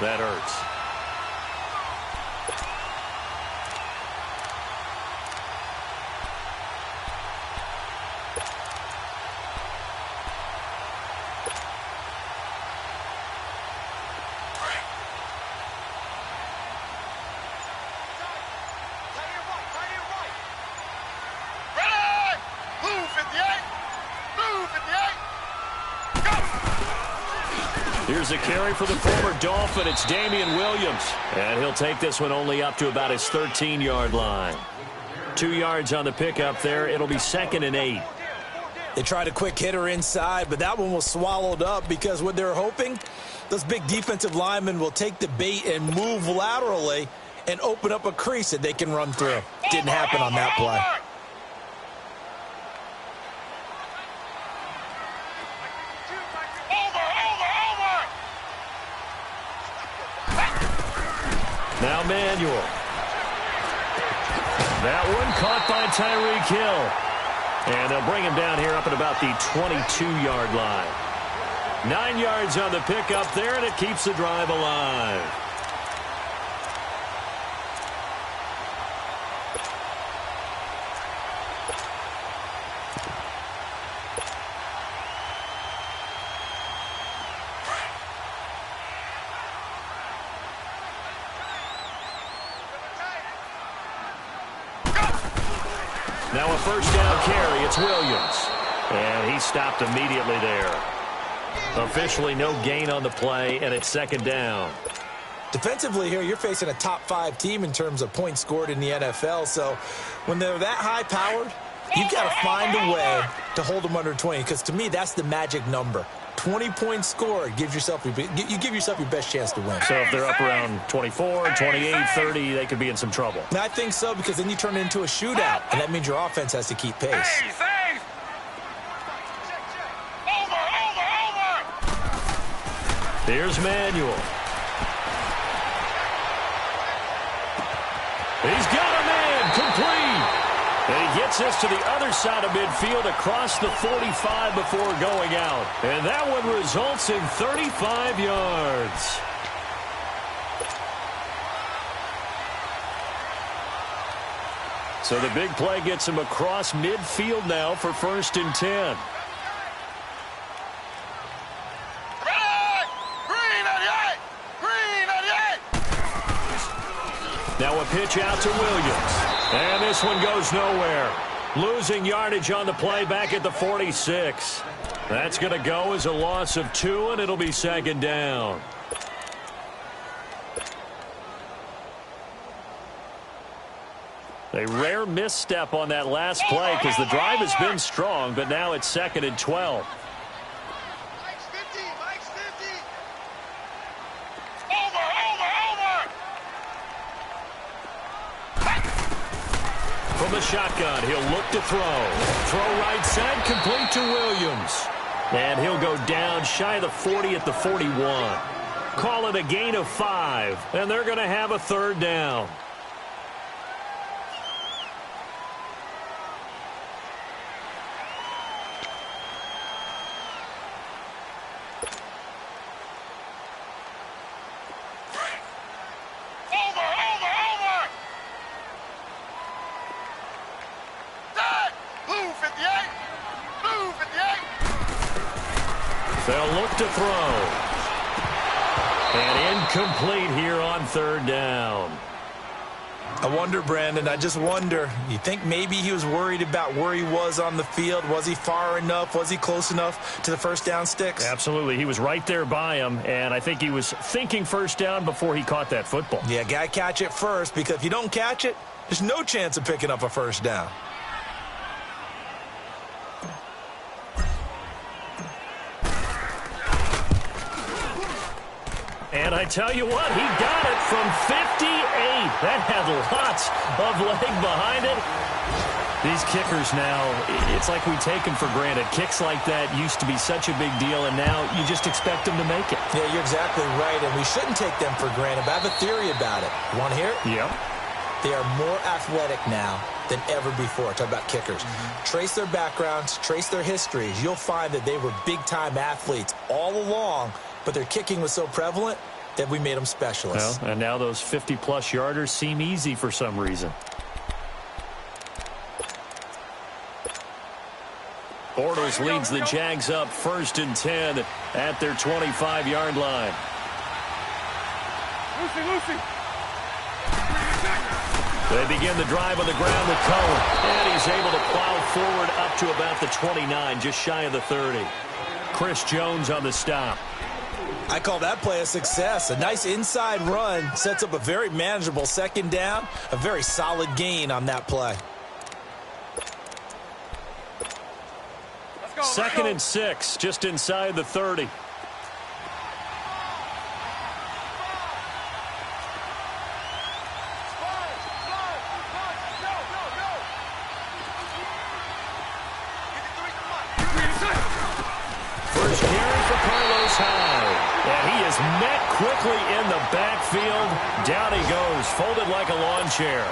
That hurts. Here's a carry for the former Dolphin. It's Damian Williams. And he'll take this one only up to about his 13-yard line. 2 yards on the pickup there. It'll be 2nd and 8. They tried a quick hitter inside, but that one was swallowed up because what they're hoping, those big defensive linemen will take the bait and move laterally and open up a crease that they can run through. Didn't happen on that play. Now Manuel. That one caught by Tyreek Hill. And they'll bring him down here up at about the 22-yard line. 9 yards on the pickup there, and it keeps the drive alive. Now a first down carry. It's Williams. And he stopped immediately there. Officially no gain on the play, and it's 2nd down. Defensively here, you're facing a top 5 team in terms of points scored in the NFL. So when they're that high-powered, you've got to find a way to hold them under 20. Because to me, that's the magic number. 20 points scored, you give yourself your best chance to win. So if they're up around 24, 28, 30, they could be in some trouble. And I think so, because then you turn it into a shootout, and that means your offense has to keep pace. Here's Manuel. He's got a man complete. And he gets this to the other side of midfield across the 45 before going out. And that one results in 35 yards. So the big play gets him across midfield now for 1st and 10. Now a pitch out to Williams. And this one goes nowhere. Losing yardage on the play back at the 46. That's going to go as a loss of 2, and it'll be 2nd down. A rare misstep on that last play because the drive has been strong, but now it's 2nd and 12. From the shotgun, he'll look to throw. Throw right side, complete to Williams. And he'll go down shy of the 40 at the 41. Call it a gain of 5, and they're going to have a 3rd down. They'll look to throw. And incomplete here on 3rd down. I wonder, Brandon, I just wonder, you think maybe he was worried about where he was on the field? Was he far enough? Was he close enough to the first down sticks? Absolutely. He was right there by him, and I think he was thinking first down before he caught that football. Yeah, got to catch it first, because if you don't catch it, there's no chance of picking up a first down. And I tell you what, he got it from 58. That had lots of leg behind it. These kickers now, it's like we take them for granted. Kicks like that used to be such a big deal, and now you just expect them to make it. Yeah, you're exactly right, and we shouldn't take them for granted, but I have a theory about it. You want to hear it? Yeah. They are more athletic now than ever before. Talk about kickers. Trace their backgrounds, trace their histories. You'll find that they were big-time athletes all along, but their kicking was so prevalent, that we made them specialists. Well, and now those 50-plus yarders seem easy for some reason. Bortles leads the Jags up 1st and 10 at their 25-yard line. Lucy. They begin the drive on the ground with Cohen. And he's able to plow forward up to about the 29, just shy of the 30. Chris Jones on the stop. I call that play a success. A nice inside run sets up a very manageable 2nd down. A very solid gain on that play. 2nd and 6, just inside the 30. First carry for Carlos Hyde. And he is met quickly in the backfield. Down he goes, folded like a lawn chair.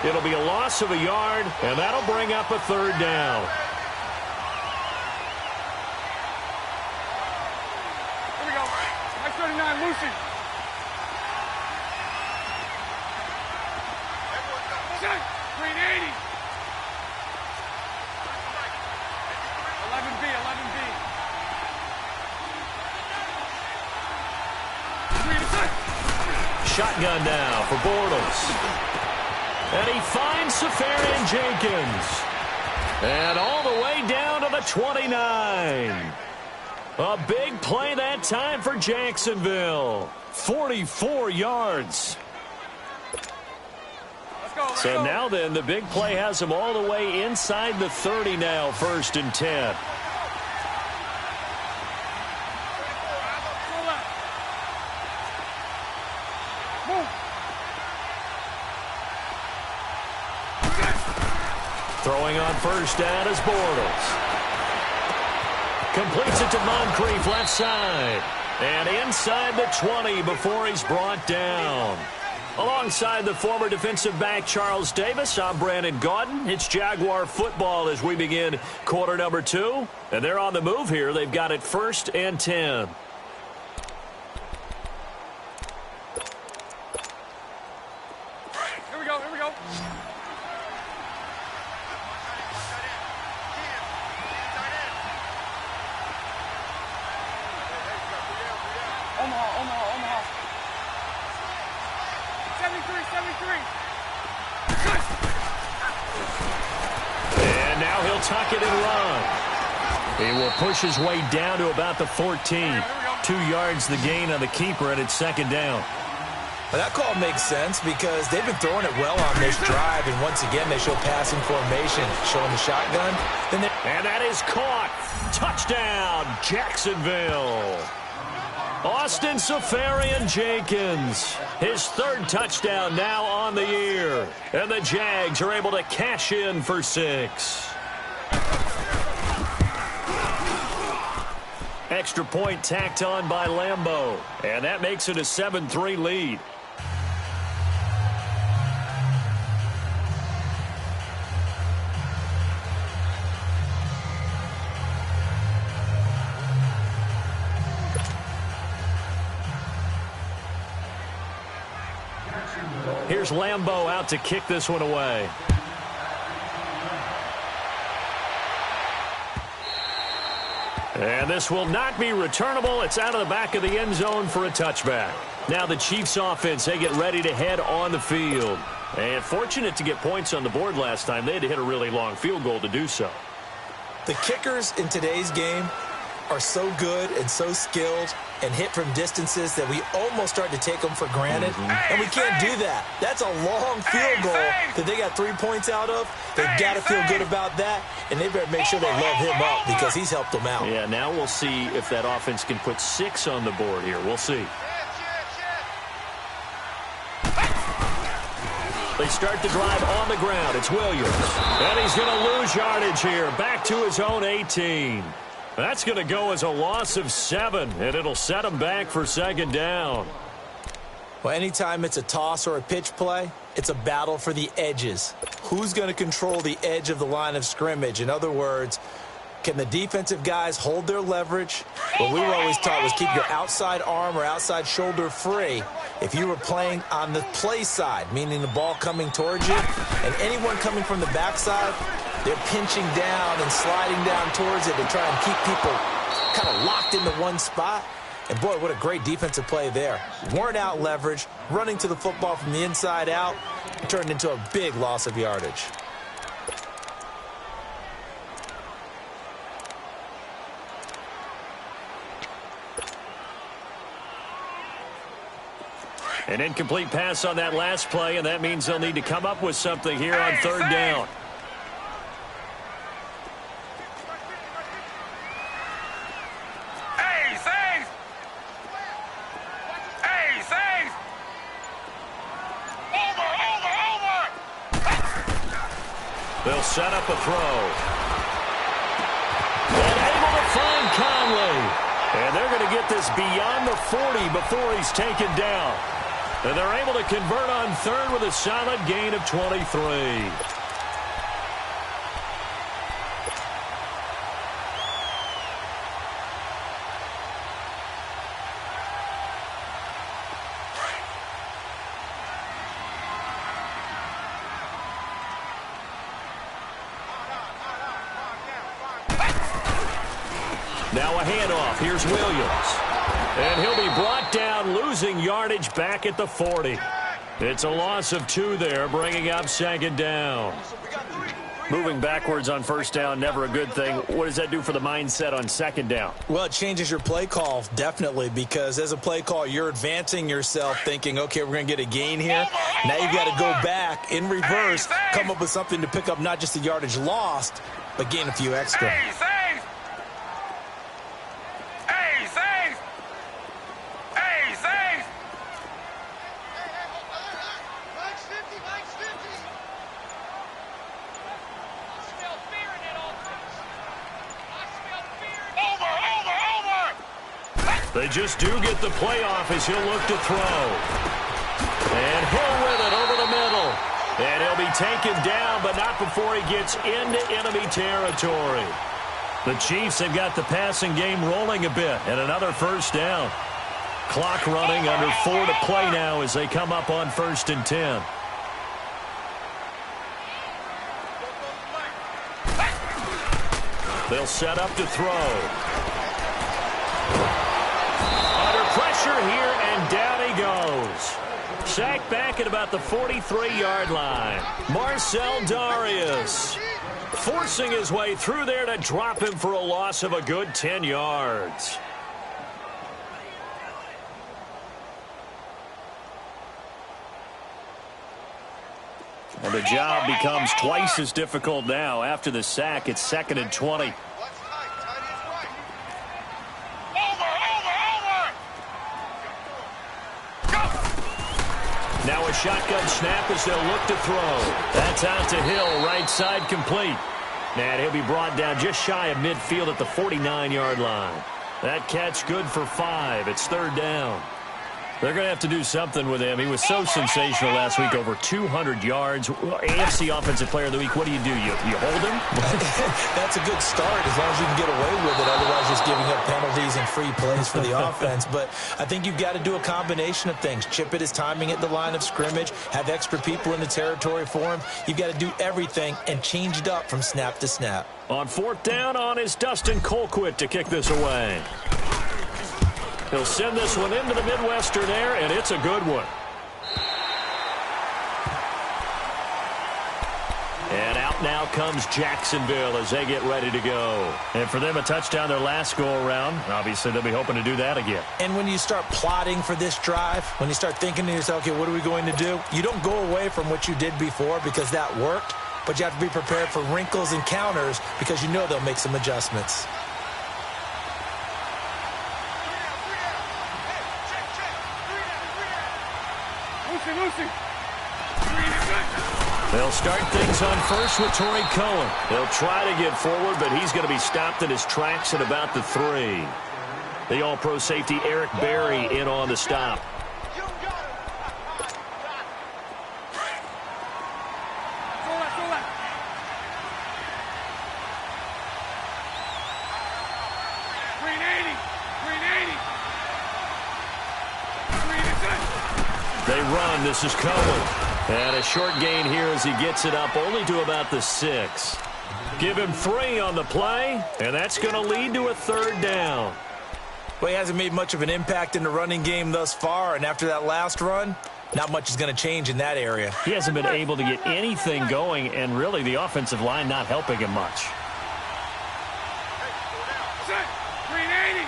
It'll be a loss of a yard, and that'll bring up a 3rd down. Lucy. 380. 11B. Shotgun now for Bortles. And he finds Safarian Jenkins. And all the way down to the 29. A big play that time for Jacksonville. 44 yards. Let's So go. now then, the big play has him all the way inside the 30 now, 1st and 10. Throwing on 1st down is Bortles. Completes it to Moncrief left side. And inside the 20 before he's brought down. Alongside the former defensive back Charles Davis, I'm Brandon Gaudin. It's Jaguar football as we begin quarter number 2. And they're on the move here. They've got it 1st and 10. Here we go. Omaha. 73. And now he'll tuck it and run. He will push his way down to about the 14. 2 yards the gain on the keeper, and it's 2nd down. Well, that call makes sense because they've been throwing it well on this drive, and once again they show passing formation, showing the shotgun. And that is caught. Touchdown, Jacksonville. Austin Safarian Jenkins, his 3rd touchdown now on the year. And the Jags are able to cash in for 6. Extra point tacked on by Lambeau. And that makes it a 7-3 lead. Here's Lambeau out to kick this one away. And this will not be returnable. It's out of the back of the end zone for a touchback. Now the Chiefs offense, they get ready to head on the field. And fortunate to get points on the board last time. They had to hit a really long field goal to do so. The kickers in today's game are so good and so skilled and hit from distances that we almost start to take them for granted. And we can't do that. That's a long field goal that they got 3 points out of. They've got to feel good about that, and they better make sure they love him up because he's helped them out. Yeah, now we'll see if that offense can put 6 on the board here. We'll see. They start the drive on the ground. It's Williams. And he's going to lose yardage here. Back to his own 18. That's going to go as a loss of 7, and it'll set him back for 2nd down. Well, anytime it's a toss or a pitch play, it's a battle for the edges. Who's going to control the edge of the line of scrimmage? In other words, Can the defensive guys hold their leverage? What we were always taught was keep your outside arm or outside shoulder free if you were playing on the play side, meaning the ball coming towards you, and anyone coming from the backside, they're pinching down and sliding down towards it to try and keep people kind of locked into one spot. And, boy, what a great defensive play there. Weren't out leverage, running to the football from the inside out, turned into a big loss of yardage. An incomplete pass on that last play, and that means they'll need to come up with something here on third down. They'll set up a throw. And able to find Conley. And they're going to get this beyond the 40 before he's taken down. And they're able to convert on third with a solid gain of 23. Now a handoff. Here's Williams. And he'll be brought down, losing yardage back at the 40. It's a loss of 2 there, bringing up second down. Moving backwards on first down, never a good thing. What does that do for the mindset on second down? Well, it changes your play call, definitely, because as a play call, you're advancing yourself thinking, okay, we're going to get a gain here. Now you've got to go back in reverse, come up with something to pick up not just the yardage lost, but gain a few extra. They just do get the playoff as he'll look to throw. And Hill with it over the middle. And he'll be taken down, but not before he gets into enemy territory. The Chiefs have got the passing game rolling a bit, and another first down. Clock running, under 4 to play now as they come up on 1st and 10. They'll set up to throw. Pressure here, and down he goes. Sacked back at about the 43-yard line. Marcel Darius forcing his way through there to drop him for a loss of a good 10 yards. And the job becomes twice as difficult now. After the sack, it's 2nd and 20. Now a shotgun snap as they'll look to throw. That's out to Hill, right side complete. And he'll be brought down just shy of midfield at the 49-yard line. That catch good for 5. It's 3rd down. They're going to have to do something with him. He was so sensational last week, over 200 yards. AFC Offensive Player of the Week, what do? You hold him? That's a good start as long as you can get away with it. Otherwise, just giving up penalties and free plays for the offense. But I think you've got to do a combination of things. Chip it his timing at the line of scrimmage, have extra people in the territory for him. You've got to do everything and change it up from snap to snap. On 4th down, on is Dustin Colquitt to kick this away. He'll send this one into the Midwestern air, and it's a good one. And out now comes Jacksonville as they get ready to go. And for them, a touchdown their last go-around. Obviously, they'll be hoping to do that again. And when you start plotting for this drive, when you start thinking to yourself, okay, what are we going to do? You don't go away from what you did before because that worked, but you have to be prepared for wrinkles and counters because you know they'll make some adjustments. They'll start things on first with Torrey Cohen. They'll try to get forward, but he's going to be stopped in his tracks at about the 3. The all-pro safety Eric Berry in on the stop. They run. This is Cohen. And a short gain here as he gets it up only to about the 6. Give him 3 on the play, and that's going to lead to a 3rd down. Well, he hasn't made much of an impact in the running game thus far, and after that last run, not much is going to change in that area. He hasn't been able to get anything going, and really the offensive line not helping him much. 380.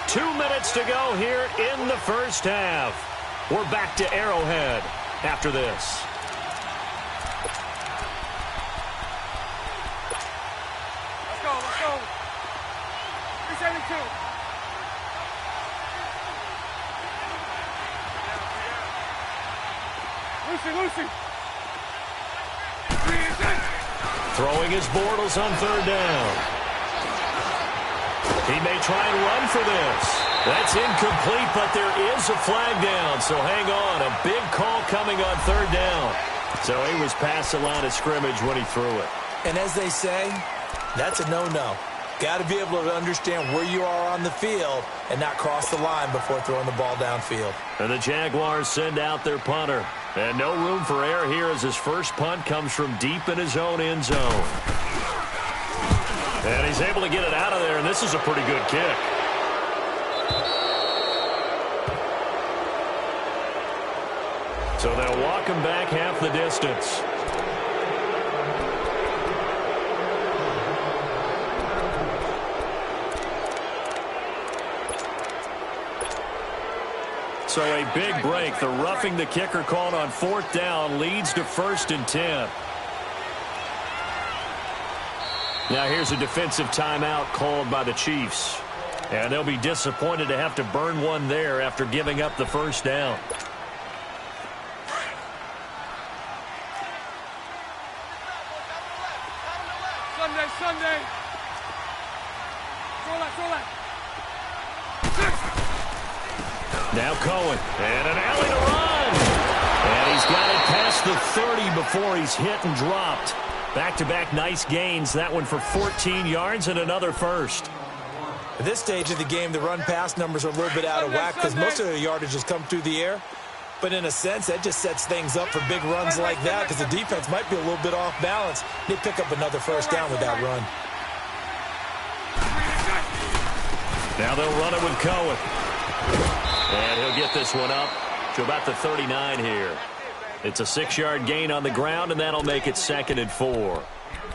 2 minutes to go here in the first half. We're back to Arrowhead after this. Let's go, let's go. 372. Lucy. Throwing his Bortles on 3rd down. He may try and run for this. That's incomplete, but there is a flag down, so hang on. A big call coming on 3rd down. So he was past the line of scrimmage when he threw it. And as they say, that's a no-no. Got to be able to understand where you are on the field and not cross the line before throwing the ball downfield. And the Jaguars send out their punter. And no room for error here as his first punt comes from deep in his own end zone. And he's able to get it out of there, and this is a pretty good kick. So they'll walk him back half the distance. So a big break. The roughing the kicker called on 4th down leads to 1st and 10. Now here's a defensive timeout called by the Chiefs. And they'll be disappointed to have to burn one there after giving up the 1st down. Sunday. Throw that. Now Cohen, and an alley to run. And he's got it past the 30 before he's hit and dropped. Back-to-back nice gains. That one for 14 yards and another 1st. At this stage of the game, the run-pass numbers are a little bit out of whack because most of the yardage has come through the air. But in a sense, that just sets things up for big runs like that because the defense might be a little bit off balance. They pick up another 1st down with that run. Now they'll run it with Cohen. And he'll get this one up to about the 39 here. It's a 6-yard gain on the ground, and that'll make it 2nd and 4.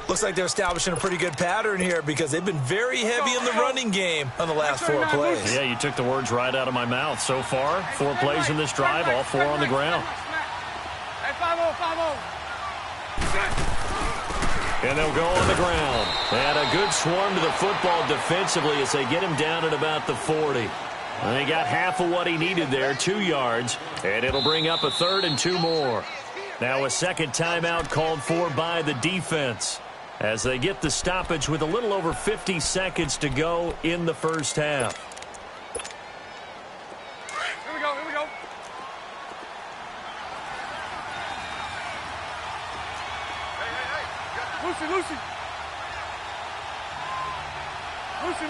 Looks like they're establishing a pretty good pattern here because they've been very heavy in the running game on the last 4 plays. Yeah, you took the words right out of my mouth. So far, 4 plays in this drive, all 4 on the ground. Hey, 5-0. And they'll go on the ground. And a good swarm to the football defensively as they get him down at about the 40. And he got half of what he needed there, 2 yards. And it'll bring up a 3rd and 2 more. Now a 2nd timeout called for by the defense as they get the stoppage with a little over 50 seconds to go in the first half. Here we go.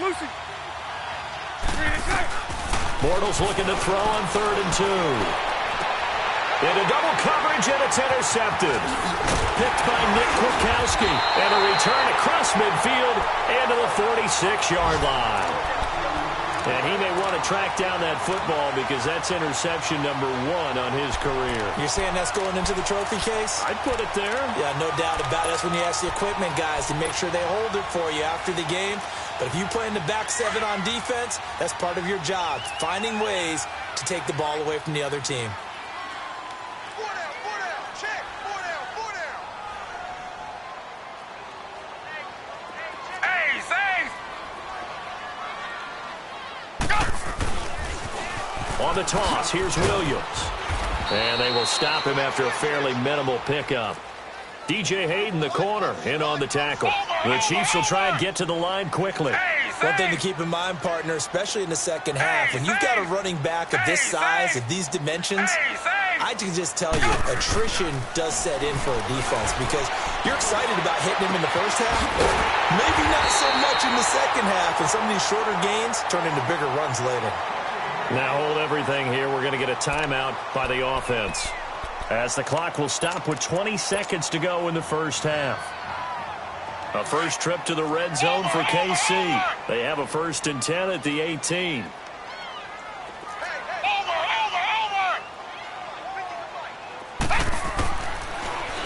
Lucy. Bortles looking to throw on 3rd and 2. Into double coverage, and it's intercepted. Picked by Nick Kwiatkowski. And a return across midfield and to the 46-yard line. And he may want to track down that football because that's interception number 1 on his career. You're saying that's going into the trophy case? I'd put it there. Yeah, no doubt about it. That's when you ask the equipment guys to make sure they hold it for you after the game. But if you play in the back 7 on defense, that's part of your job, finding ways to take the ball away from the other team. On the toss, here's Williams. And they will stop him after a fairly minimal pickup. DJ Hayden, the corner, in on the tackle. The Chiefs will try and get to the line quickly. One thing to keep in mind, partner, especially in the second half, when you've got a running back of this size, of these dimensions, I can just tell you, attrition does set in for a defense because you're excited about hitting him in the first half. Maybe not so much in the second half, and some of these shorter gains turn into bigger runs later. Now hold everything here. We're going to get a timeout by the offense, as the clock will stop with 20 seconds to go in the first half. A first trip to the red zone for KC. They have a 1st and 10 at the 18.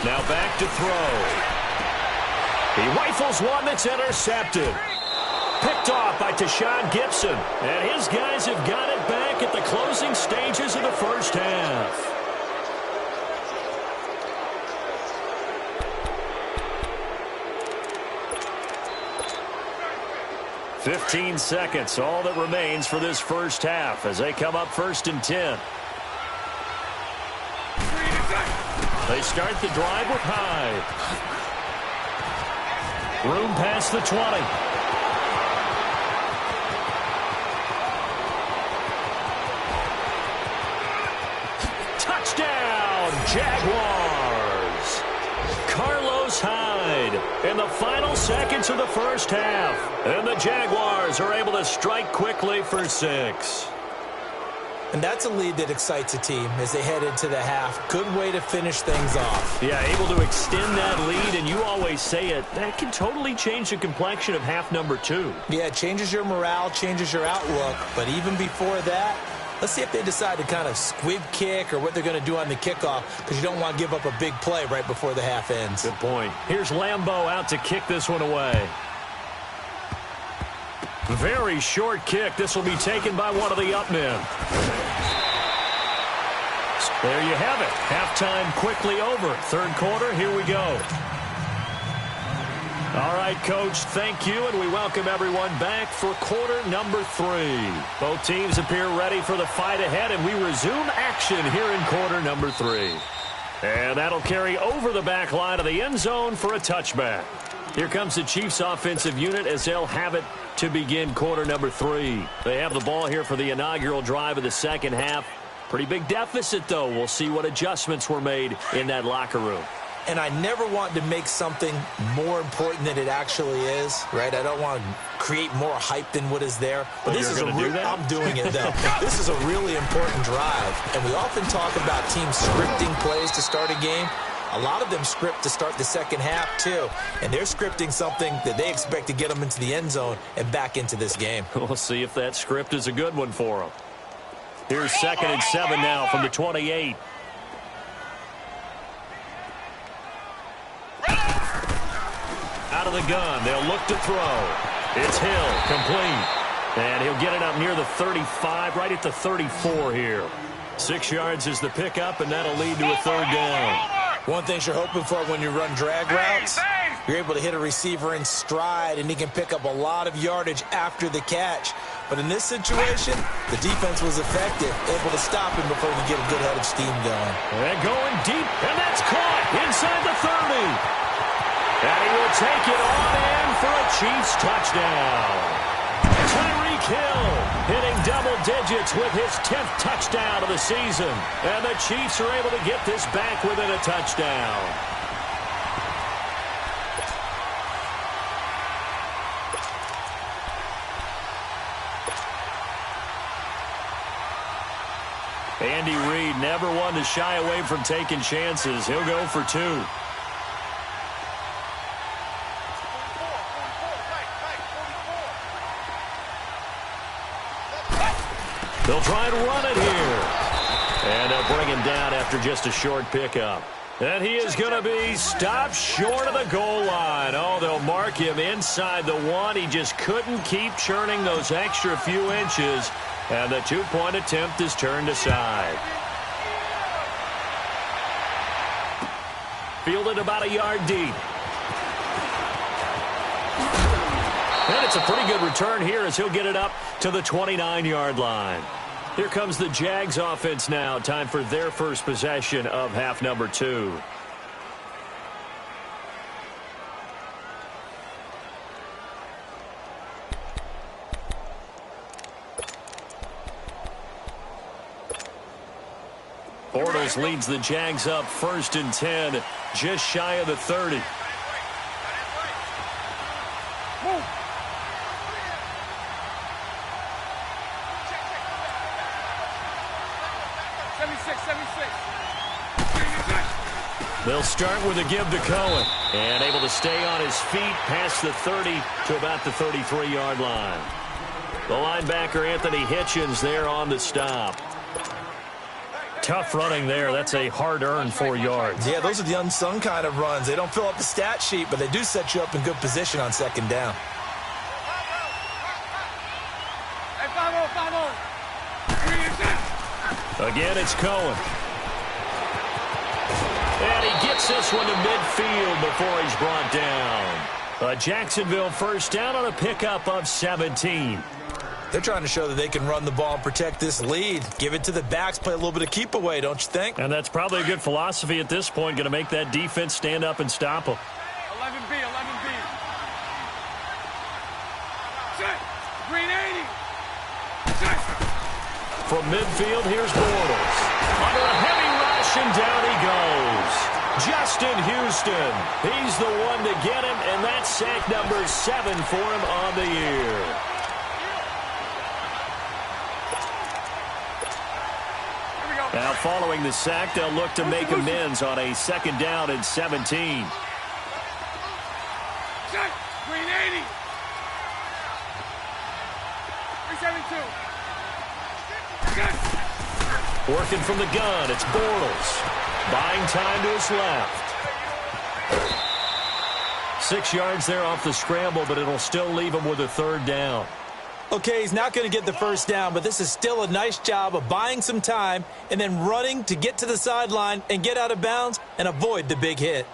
Now back to throw. He rifles one that's intercepted. Picked off by Tashawn Gibson. And his guys have got it back at the closing stages of the first half. "15 seconds, all that remains for this first half as they come up 1st and 10. They start the drive with Hyde. Room past the 20. Touchdown, Jaguars! Carlos Hyde in the final seconds of the first half. And the Jaguars are able to strike quickly for 6. And that's a lead that excites a team as they head into the half. Good way to finish things off. Yeah, able to extend that lead, and you always say it, that can totally change the complexion of half number 2. Yeah, it changes your morale, changes your outlook. But even before that, let's see if they decide to kind of squib kick or what they're going to do on the kickoff, because you don't want to give up a big play right before the half ends. Good point. Here's Lambeau out to kick this one away. Very short kick. This will be taken by one of the up men. There you have it. Halftime quickly over. Third quarter, here we go. All right, Coach, thank you, and we welcome everyone back for quarter number 3. Both teams appear ready for the fight ahead, and we resume action here in quarter number 3. And that'll carry over the back line of the end zone for a touchback. Here comes the Chiefs offensive unit as they'll have it to begin quarter number 3. They have the ball here for the inaugural drive of the second half. Pretty big deficit, though. We'll see what adjustments were made in that locker room. And I never want to make something more important than it actually is, right? I don't want to create more hype than what is there. But this is I'm doing it, though. This is a really important drive. And we often talk about teams scripting plays to start a game. A lot of them script to start the second half, too. And they're scripting something that they expect to get them into the end zone and back into this game. We'll see if that script is a good one for them. Here's 2nd and 7 now from the 28. Out of the gun. They'll look to throw. It's Hill, complete. And he'll get it up near the 35, right at the 34 here. 6 yards is the pickup, and that'll lead to a 3rd down. One thing you're hoping for when you run drag routes, you're able to hit a receiver in stride, and he can pick up a lot of yardage after the catch. But in this situation, the defense was effective, able to stop him before he could get a good head of steam going. And going deep, and that's caught inside the 30. And he will take it on in for a Chiefs touchdown. Tyreek Hill hitting double digits with his 10th touchdown of the season. And the Chiefs are able to get this back within a touchdown. Andy Reid never one to shy away from taking chances. He'll go for 2. They'll try and run it here. And they'll bring him down after just a short pickup. And he is going to be stopped short of the goal line. Oh, they'll mark him inside the 1. He just couldn't keep churning those extra few inches. And the 2-point attempt is turned aside. Fielded about a yard deep. And it's a pretty good return here as he'll get it up to the 29-yard line. Here comes the Jags offense now. Time for their first possession of half number 2. Bortles leads the Jags up 1st and 10, just shy of the 30. Move. They'll start with a give to Cohen. And able to stay on his feet past the 30 to about the 33-yard line. The linebacker, Anthony Hitchens, there on the stop. Tough running there. That's a hard-earned 4 yards. Yeah, those are the unsung kind of runs. They don't fill up the stat sheet, but they do set you up in good position on 2nd down. Hey, 5-0, 5-0. Again, it's Cohen. And he gets this one to midfield before he's brought down. A Jacksonville 1st down on a pickup of 17. They're trying to show that they can run the ball and protect this lead. Give it to the backs, play a little bit of keep away, don't you think? And that's probably a good philosophy at this point, going to make that defense stand up and stop them. 11B, 11B. Set. Green 80. Set. From midfield, here's Bortles. Under a heavy rush, and down he goes. Justin Houston. He's the one to get him, and that's sack number 7 for him on the year. Now, following the sack, they'll look to make amends on a 2nd down and 17. Set. Green 80. 372. Set. Working from the gun, it's Bortles. Buying time to his left. 6 yards there off the scramble, but it'll still leave him with a 3rd down. Okay, he's not going to get the 1st down, but this is still a nice job of buying some time and then running to get to the sideline and get out of bounds and avoid the big hit.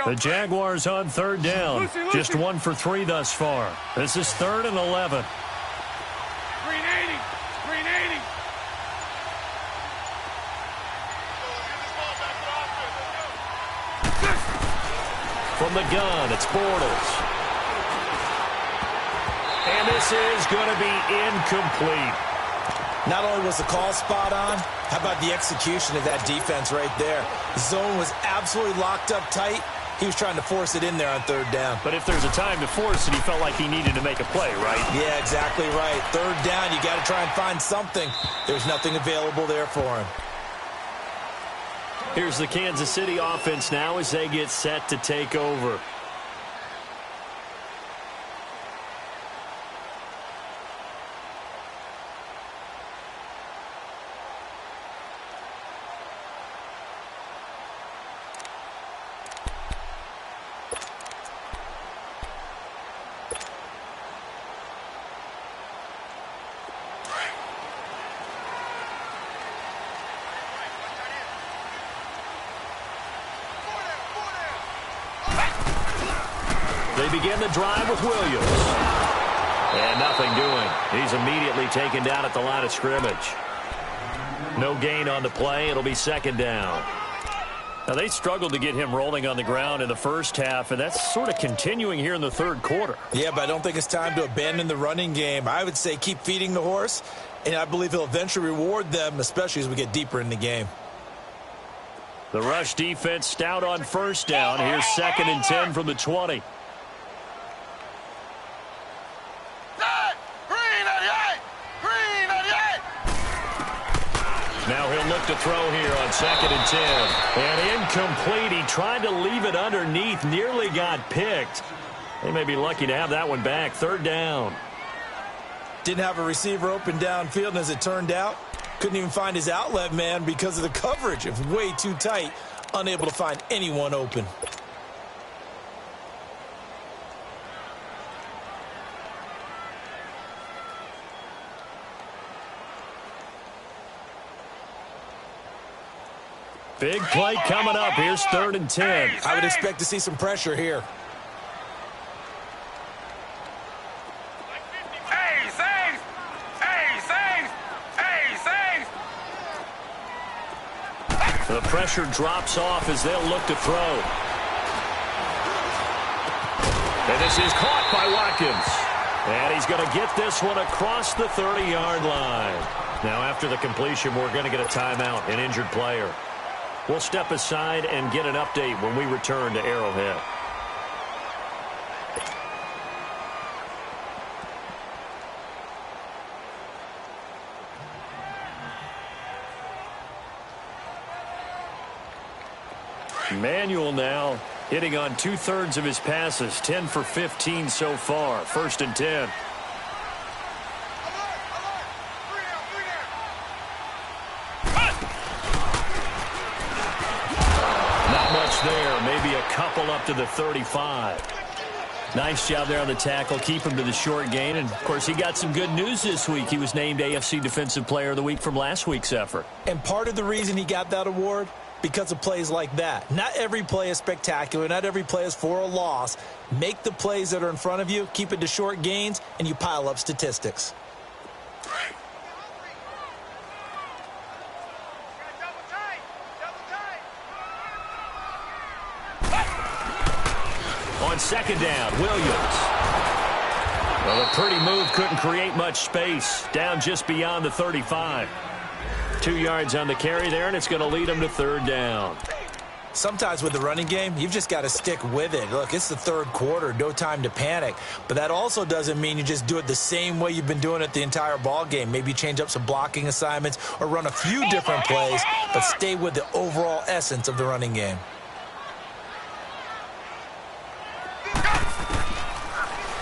The Jaguars on 3rd down. Just 1 for 3 thus far. This is 3rd and 11. Green 80. Green 80. From the gun, it's Bortles. And this is going to be incomplete. Not only was the call spot on, how about the execution of that defense right there? The zone was absolutely locked up tight. He was trying to force it in there on 3rd down. But if there's a time to force it, he felt like he needed to make a play, right? Yeah, exactly right. 3rd down, you got to try and find something. There's nothing available there for him. Here's the Kansas City offense now as they get set to take over. They begin the drive with Williams. And nothing doing. He's immediately taken down at the line of scrimmage. No gain on the play. It'll be 2nd down. Now, they struggled to get him rolling on the ground in the 1st half, and that's sort of continuing here in the 3rd quarter. Yeah, but I don't think it's time to abandon the running game. I would say keep feeding the horse, and I believe he'll eventually reward them, especially as we get deeper in the game. The rush defense stout on 1st down. Here's 2nd and 10 from the 20. Now he'll look to throw here on 2nd and 10. And incomplete. He tried to leave it underneath. Nearly got picked. They may be lucky to have that one back. 3rd down. Didn't have a receiver open downfield, and as it turned out, couldn't even find his outlet man because of the coverage. It was way too tight. Unable to find anyone open. Big play coming up. Here's 3rd and 10. I would expect to see some pressure here. The pressure drops off as they'll look to throw. And this is caught by Watkins. And he's going to get this one across the 30-yard line. Now, after the completion, we're going to get a timeout, an injured player. We'll step aside and get an update when we return to Arrowhead. Manuel now hitting on 2/3 of his passes, 10 for 15 so far. 1st and 10. Not much there. Maybe a couple up to the 35. Nice job there on the tackle. Keep him to the short gain. And, of course, he got some good news this week. He was named AFC Defensive Player of the Week from last week's effort. And part of the reason he got that award, because of plays like that. Not every play is spectacular. Not every play is for a loss. Make the plays that are in front of you, keep it to short gains, and you pile up statistics. On 2nd down, Williams. Well, a pretty move couldn't create much space. Down just beyond the 35. 2 yards on the carry there, and it's going to lead them to 3rd down. Sometimes with the running game, you've just got to stick with it. Look, it's the 3rd quarter, no time to panic. But that also doesn't mean you just do it the same way you've been doing it the entire ball game. Maybe change up some blocking assignments or run a few different plays, but stay with the overall essence of the running game.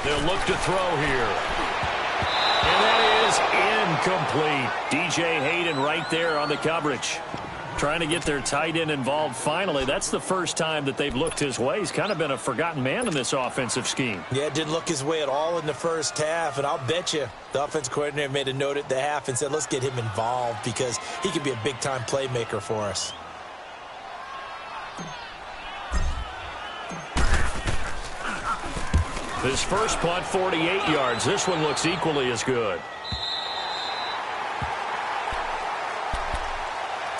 They'll look to throw here. And that is incomplete. DJ Hayden right there on the coverage. Trying to get their tight end involved finally. That's the first time that they've looked his way. He's kind of been a forgotten man in this offensive scheme. Yeah, it didn't look his way at all in the first half. And I'll bet you the offense coordinator made a note at the half and said, let's get him involved because he could be a big-time playmaker for us. His first punt, 48 yards. This one looks equally as good.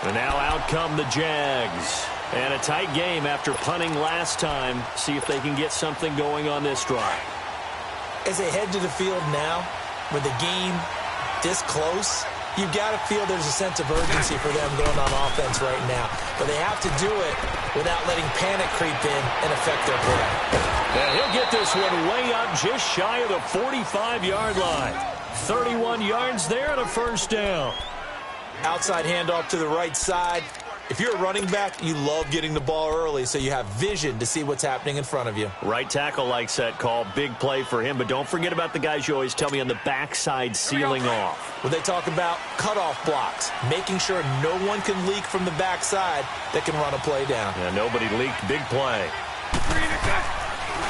And now out come the Jags. And a tight game after punting last time. See if they can get something going on this drive. As they head to the field now, with the game this close, you've got to feel there's a sense of urgency for them going on offense right now. But they have to do it without letting panic creep in and affect their play. And he'll get this one way up just shy of the 45-yard line. 31 yards there and a 1st down. Outside handoff to the right side. If you're a running back, you love getting the ball early so you have vision to see what's happening in front of you. Right tackle likes that call. Big play for him. But don't forget about the guys you always tell me on the backside sealing off. When they talk about cutoff blocks, making sure no one can leak from the backside that can run a play down. Yeah, nobody leaked. Big play.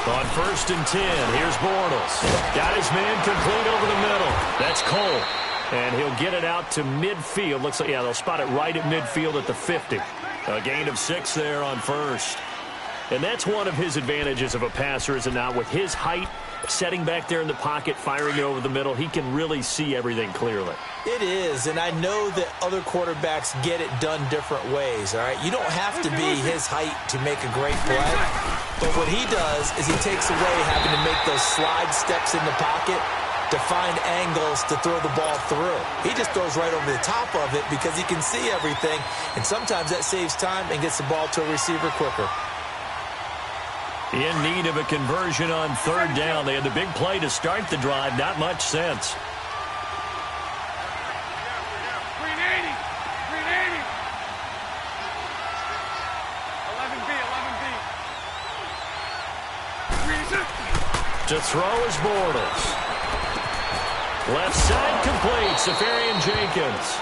On 1st and 10, here's Bortles. Got his man complete over the middle. That's Cole. And he'll get it out to midfield. Looks like, yeah, they'll spot it right at midfield at the 50. A gain of 6 there on 1st. And that's one of his advantages of a passer, is it not? With his height, setting back there in the pocket, firing it over the middle, he can really see everything clearly. It is, and I know that other quarterbacks get it done different ways, all right? You don't have to be his height to make a great play. But what he does is he takes away having to make those slide steps in the pocket to find angles to throw the ball through. He just throws right over the top of it because he can see everything, and sometimes that saves time and gets the ball to a receiver quicker. In need of a conversion on 3rd down. They had the big play to start the drive. Not much sense. Green 80. Green 80. 11B. 11B. Green 6. To throw is Bortles. Left side complete. Safarian Jenkins.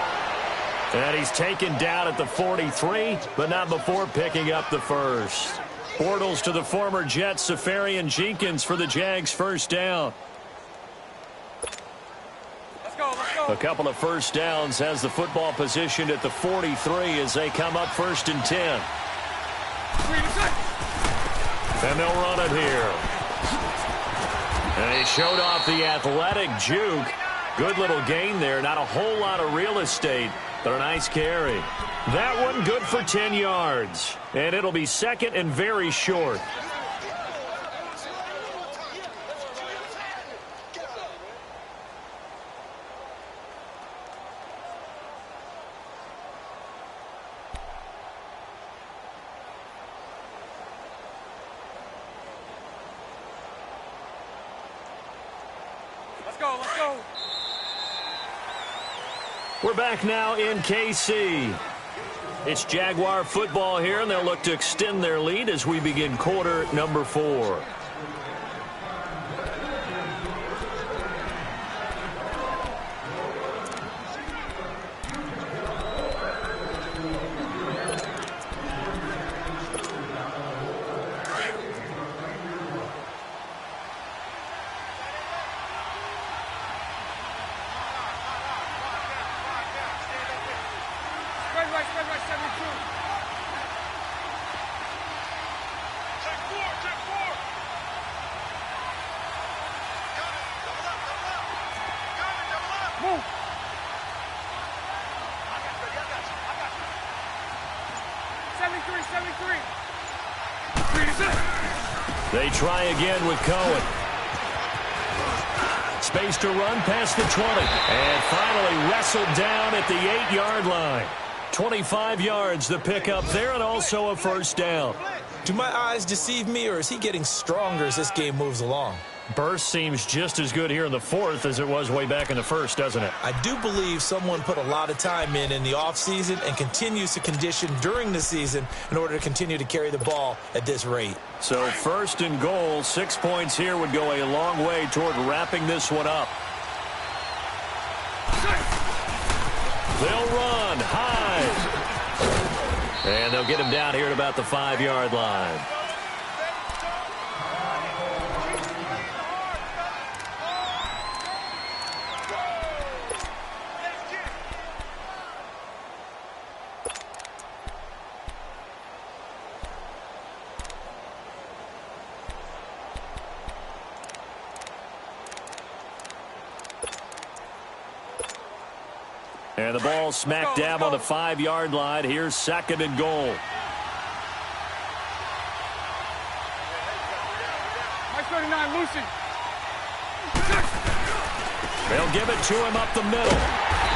And he's taken down at the 43, but not before picking up the 1st. Bortles to the former Jet, Safarian Jenkins for the Jags' 1st down. Let's go. A couple of 1st downs, has the football positioned at the 43 as they come up 1st and 10. And they'll run it here. And he showed off the athletic juke. Good little gain there. Not a whole lot of real estate. But a nice carry. That one good for 10 yards. And it'll be second and very short. Let's go, let's go. We're back now in KC. It's Jaguar football here, and they'll look to extend their lead as we begin quarter number 4. Spread right, 72. Check 4, check 4. Got it, double up. Got it, double up. Move. I got you. 73. They try again with Cohen. Space to run past the 20. And finally wrestled down at the 8-yard line. 25 yards the pickup there, and also a first down. Do my eyes deceive me, or is he getting stronger as this game moves along? Burst seems just as good here in the fourth as it was way back in the first, doesn't it? I do believe someone put a lot of time in the offseason and continues to condition during the season in order to continue to carry the ball at this rate. So first and goal, 6 points here would go a long way toward wrapping this one up. They'll run high. And they'll get him down here at about the 5-yard line. And the ball smack dab on the 5-yard line. Here's second and goal. My 39, Lucy. They'll give it to him up the middle.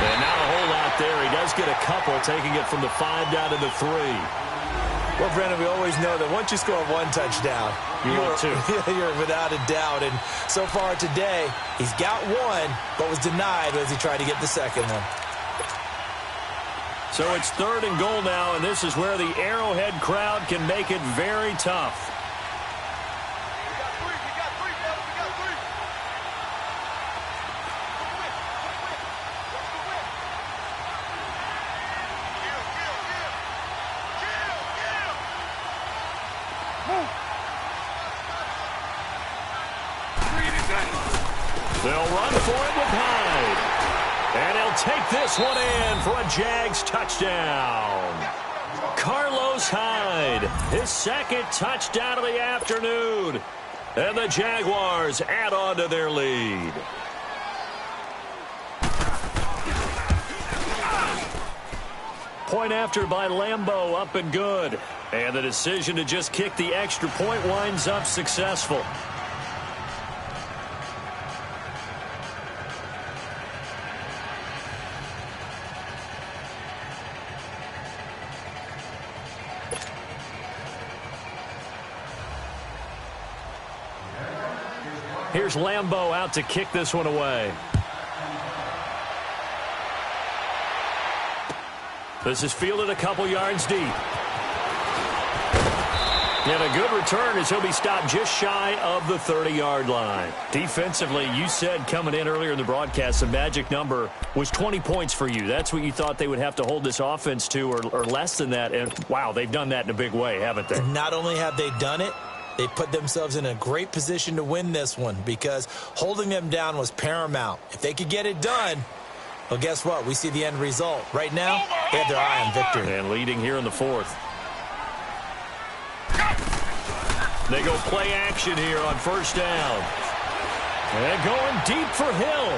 And not a whole lot there. He does get a couple, taking it from the 5 down to the 3. Well, Brandon, we always know that once you score one touchdown, you're without a doubt. And so far today, he's got one, but was denied as he tried to get the second one. So it's third and goal now, and this is where the Arrowhead crowd can make it very tough. They'll run for it with Hyde. And he'll take this one in for a Jags touchdown. Carlos Hyde, his second touchdown of the afternoon. And the Jaguars add on to their lead. Point after by Lambeau, up and good. And the decision to just kick the extra point winds up successful. Here's Lambeau out to kick this one away. This is fielded a couple yards deep. And a good return as he'll be stopped just shy of the 30-yard line. Defensively, you said coming in earlier in the broadcast, the magic number was 20 points for you. That's what you thought they would have to hold this offense to, or less than that. And, wow, they've done that in a big way, haven't they? And not only have they done it, they put themselves in a great position to win this one because holding them down was paramount. If they could get it done, well, guess what? We see the end result. Right now, they have their eye on victory. And leading here in the fourth. They go play action here on first down. And going deep for Hill.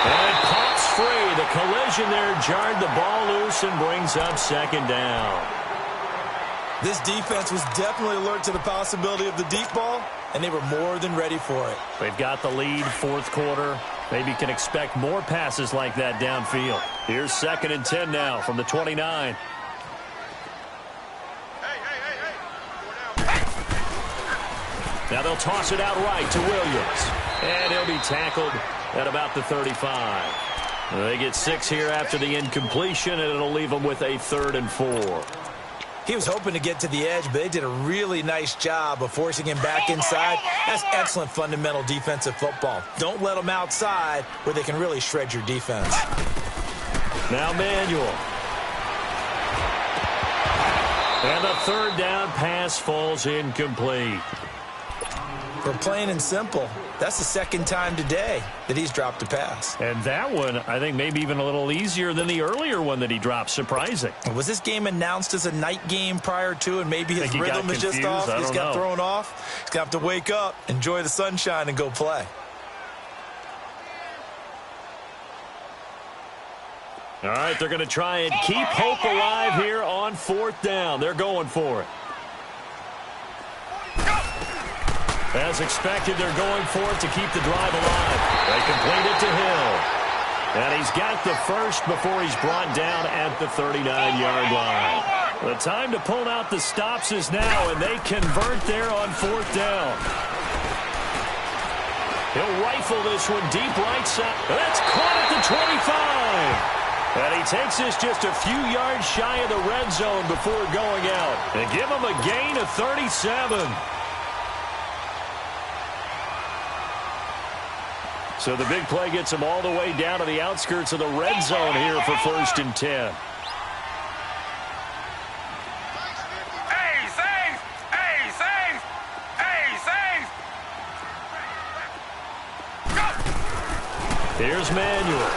And it pops free. The collision there jarred the ball loose and brings up second down. This defense was definitely alert to the possibility of the deep ball, and they were more than ready for it. They've got the lead, fourth quarter. Maybe can expect more passes like that downfield. Here's 2nd and 10 now from the 29. Now they'll toss it out right to Williams. And he'll be tackled at about the 35. They get 6 here after the incompletion, and it'll leave them with a 3rd and 4. He was hoping to get to the edge, but they did a really nice job of forcing him back inside. That's excellent fundamental defensive football. Don't let them outside where they can really shred your defense. Now Manuel. And the 3rd down pass falls incomplete. For plain and simple, that's the 2nd time today that he's dropped a pass. And that one, I think, maybe even a little easier than the earlier one that he dropped. Surprising. Was this game announced as a night game prior to, and maybe his rhythm is just off? He just got thrown off. He's going to have to wake up, enjoy the sunshine, and go play. All right, they're going to try and keep hope alive here on 4th down. They're going for it. As expected, they're going for it to keep the drive alive. They complete it to Hill. And he's got the first before he's brought down at the 39-yard line. The time to pull out the stops is now, and they convert there on 4th down. He'll rifle this one deep right side. That's caught at the 25. And he takes this just a few yards shy of the red zone before going out. And give him a gain of 37. So the big play gets him all the way down to the outskirts of the red zone here for 1st and 10. Here's Manuel.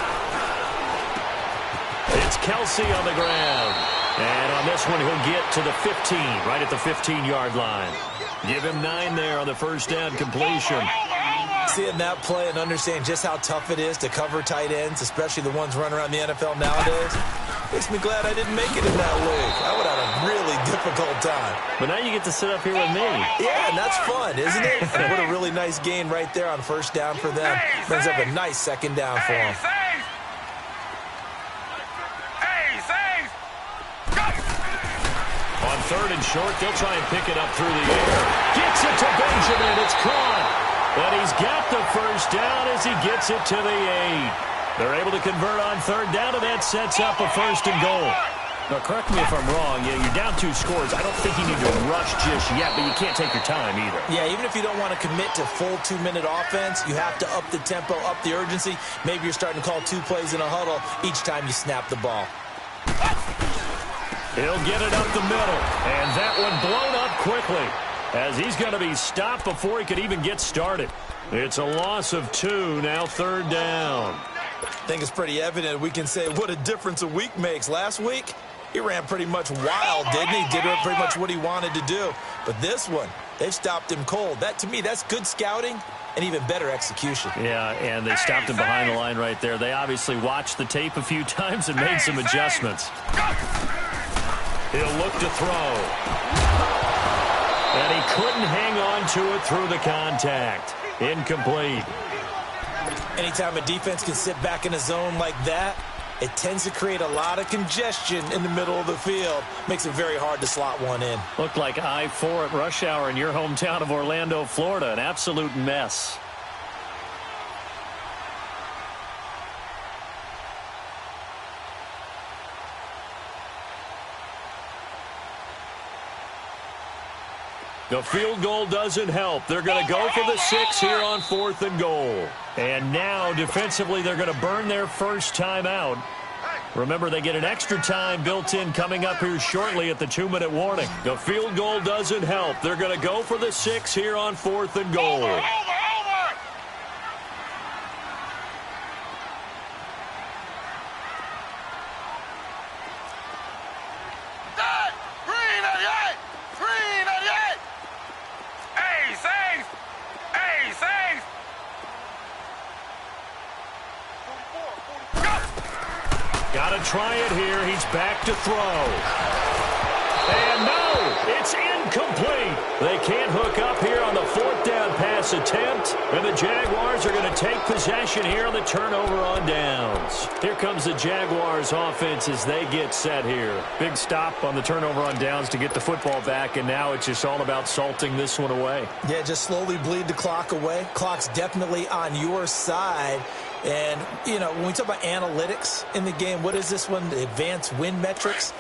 It's Kelsey on the ground. And on this one, he'll get to the 15, right at the 15-yard line. Give him 9 there on the 1st down completion. Seeing that play and understanding just how tough it is to cover tight ends, especially the ones running around the NFL nowadays, makes me glad I didn't make it in that league. I would have a really difficult time. But now you get to sit up here with me. Yeah, and that's fun, isn't it? And what a really nice gain right there on 1st down for them. Brings up a nice 2nd down for them. On 3rd and short, they'll try and pick it up through the air. Gets it to Benjamin. It's caught. But he's got the 1st down as he gets it to the 8. They're able to convert on 3rd down, and that sets up a 1st and goal. Now, correct me if I'm wrong. Yeah, you're down 2 scores. I don't think you need to rush just yet, but you can't take your time either. Yeah, even if you don't want to commit to full 2-minute offense, you have to up the tempo, up the urgency. Maybe you're starting to call 2 plays in a huddle each time you snap the ball. He'll get it up the middle, and that one blown up quickly, as he's going to be stopped before he could even get started. It's a loss of 2, now 3rd down. I think it's pretty evident we can say what a difference a week makes. Last week, he ran pretty much wild, didn't he? Did pretty much what he wanted to do. But this one, they've stopped him cold. That, to me, that's good scouting and even better execution. Yeah, and they stopped him behind the line right there. They obviously watched the tape a few times and made some adjustments. He'll look to throw. And he couldn't hang on to it through the contact. Incomplete. Anytime a defense can sit back in a zone like that, it tends to create a lot of congestion in the middle of the field. Makes it very hard to slot one in. Looked like I-4 at rush hour in your hometown of Orlando, Florida. An absolute mess. The field goal doesn't help. They're going to go for the 6 here on 4th and goal. And now, defensively, they're going to burn their first time out. Remember, they get an extra time built in coming up here shortly at the 2-minute warning. The field goal doesn't help. They're going to go for the 6 here on 4th and goal. Got to try it here. He's back to throw. And no, it's incomplete. They can't hook up here on the fourth down pass attempt. And the Jaguars are going to take possession here on the turnover on downs. Here comes the Jaguars offense as they get set here. Big stop on the turnover on downs to get the football back, and now it's just all about salting this one away. Yeah, just slowly bleed the clock away. Clock's definitely on your side. And, you know, when we talk about analytics in the game, what is this one? The advanced win metrics?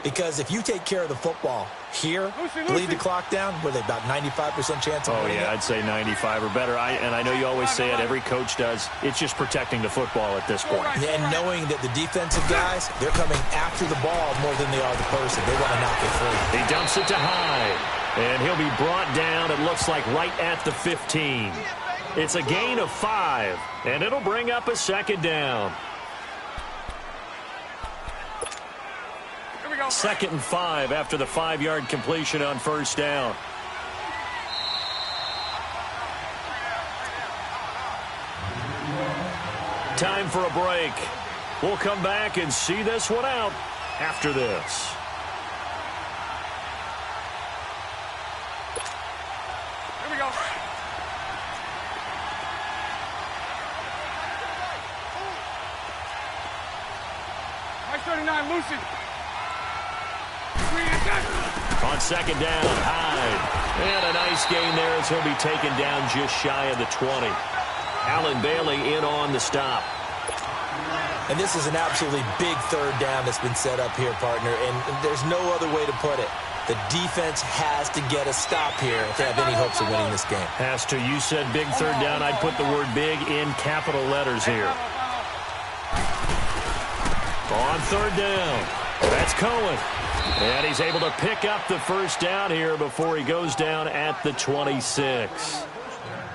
Because if you take care of the football here, bleed the clock down, were they about 95% chance of winning it? I'd say 95 or better. And I know you always say it, every coach does. It's just protecting the football at this point. Yeah, and knowing that the defensive guys, they're coming after the ball more than they are the person. They want to knock it free. He dumps it to Hyde, and he'll be brought down, it looks like, right at the 15. It's a gain of 5, and it'll bring up a second down. 2nd and 5 after the 5-yard completion on first down. Time for a break. We'll come back and see this one out after this. Here we go. Nice 39, Lucy. On second down, Hyde. And a nice gain there as he'll be taken down just shy of the 20. Allen Bailey in on the stop. And this is an absolutely big third down that's been set up here, partner. And there's no other way to put it. The defense has to get a stop here if they have any hopes of winning this game. Has to. You said big third down. I'd put the word big in capital letters here. On third down, that's Cohen. And he's able to pick up the first down here before he goes down at the 26.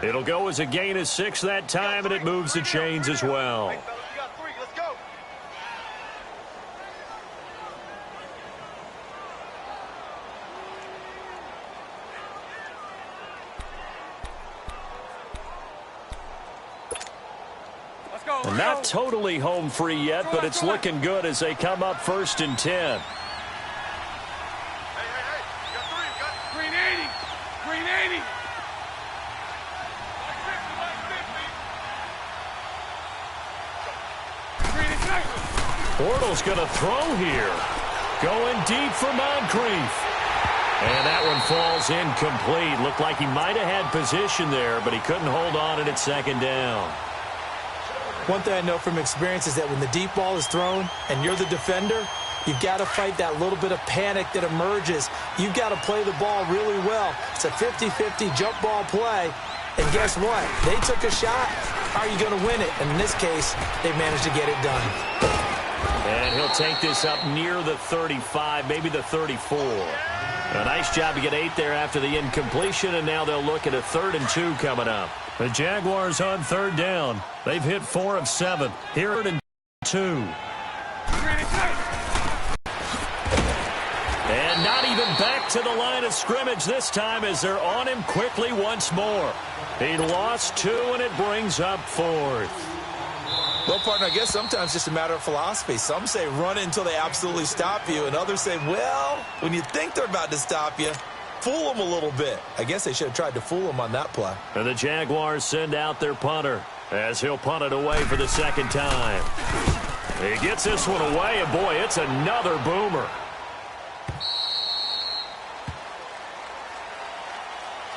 It'll go as a gain of 6 that time, and it moves the chains as well. We got 3. Let's go. Let's go. And not totally home free yet, but it's looking good as they come up 1st and 10. Hey. You got 3. You got green 80. Green 80. Bortles going to throw here. Going deep for Moncrief. And that one falls incomplete. Looked like he might have had position there, but he couldn't hold on and it's second down. One thing I know from experience is that when the deep ball is thrown and you're the defender, you've got to fight that little bit of panic that emerges. You've got to play the ball really well. It's a 50-50 jump ball play. And guess what? They took a shot. How are you going to win it? And in this case, they managed to get it done. And he'll take this up near the 35, maybe the 34. A nice job to get 8 there after the incompletion, and now they'll look at a 3rd and 2 coming up. The Jaguars on third down. They've hit 4 of 7. Here and 2. And not even back to the line of scrimmage this time as they're on him quickly once more. He lost 2, and it brings up 4th. Well, partner, I guess sometimes it's just a matter of philosophy. Some say run until they absolutely stop you, and others say, well, when you think they're about to stop you, fool them a little bit. I guess they should have tried to fool them on that play. And the Jaguars send out their punter as he'll punt it away for the second time. He gets this one away, and boy, it's another boomer.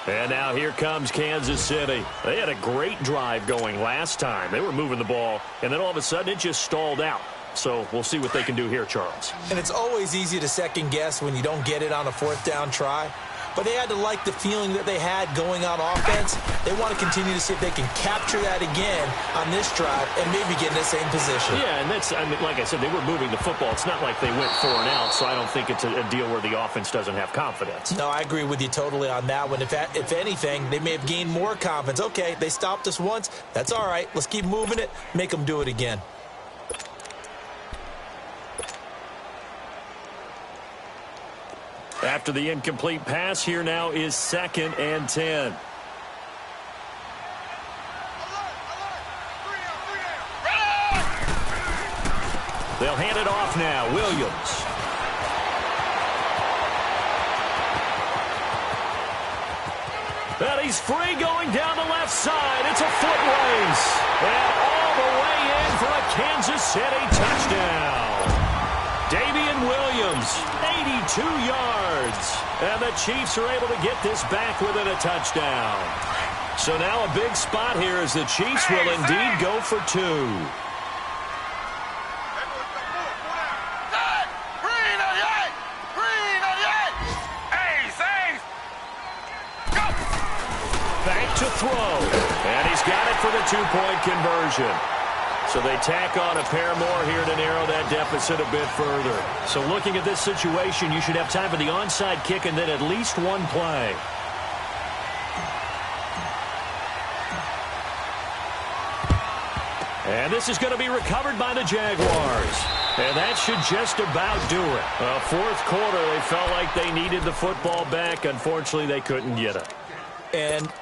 And now here comes Kansas City. They had a great drive going last time. They were moving the ball, and then all of a sudden it just stalled out. So we'll see what they can do here, Charles. And it's always easy to second guess when you don't get it on a 4th down try. But they had to like the feeling that they had going on offense. They want to continue to see if they can capture that again on this drive and maybe get in the same position. Yeah, and that's, I mean, like I said, they were moving the football. It's not like they went 4 and out, so I don't think it's a deal where the offense doesn't have confidence. No, I agree with you totally on that one. If anything, they may have gained more confidence. Okay, they stopped us once. That's all right. Let's keep moving it. Make them do it again. After the incomplete pass, here now is 2nd and 10. They'll hand it off now. Williams. And he's free going down the left side. It's a foot race. And all the way in for a Kansas City touchdown. Damian Williams, 82 yards. And the Chiefs are able to get this back within a touchdown. So now a big spot here as the Chiefs will indeed go for two. Back to throw. And he's got it for the two-point conversion. So they tack on a pair more here to narrow that deficit a bit further. So looking at this situation, you should have time for the onside kick and then at least one play. And this is going to be recovered by the Jaguars. And that should just about do it. Fourth quarter, they felt like they needed the football back. Unfortunately, they couldn't get it. And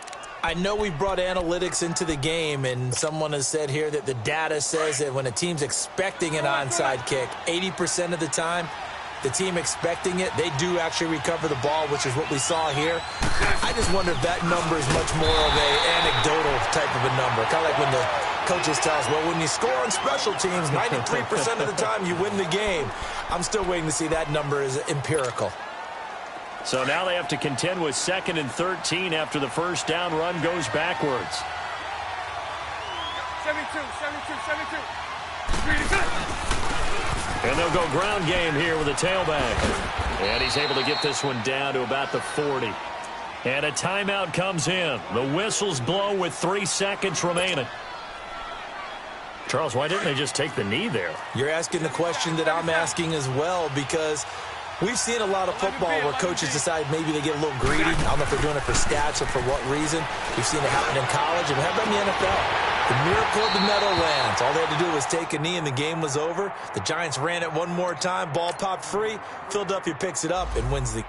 I know we brought analytics into the game, and someone has said here that the data says that when a team's expecting an onside kick, 80% of the time, the team expecting it, they do actually recover the ball, which is what we saw here. I just wonder if that number is much more of an anecdotal type of a number. Kind of like when the coaches tell us, well, when you score on special teams, 93% of the time you win the game. I'm still waiting to see that number is empirical. So now they have to contend with 2nd and 13 after the first down run goes backwards. 72. And they'll go ground game here with a tailback. And he's able to get this one down to about the 40. And a timeout comes in. The whistles blow with 3 seconds remaining. Charles, why didn't they just take the knee there? You're asking the question that I'm asking as well, because we've seen a lot of football where coaches decide maybe they get a little greedy. I don't know if they're doing it for stats or for what reason. We've seen it happen in college, and we have it in the NFL. The miracle of the Meadowlands. All they had to do was take a knee, and the game was over. The Giants ran it one more time. Ball popped free. Philadelphia picks it up and wins the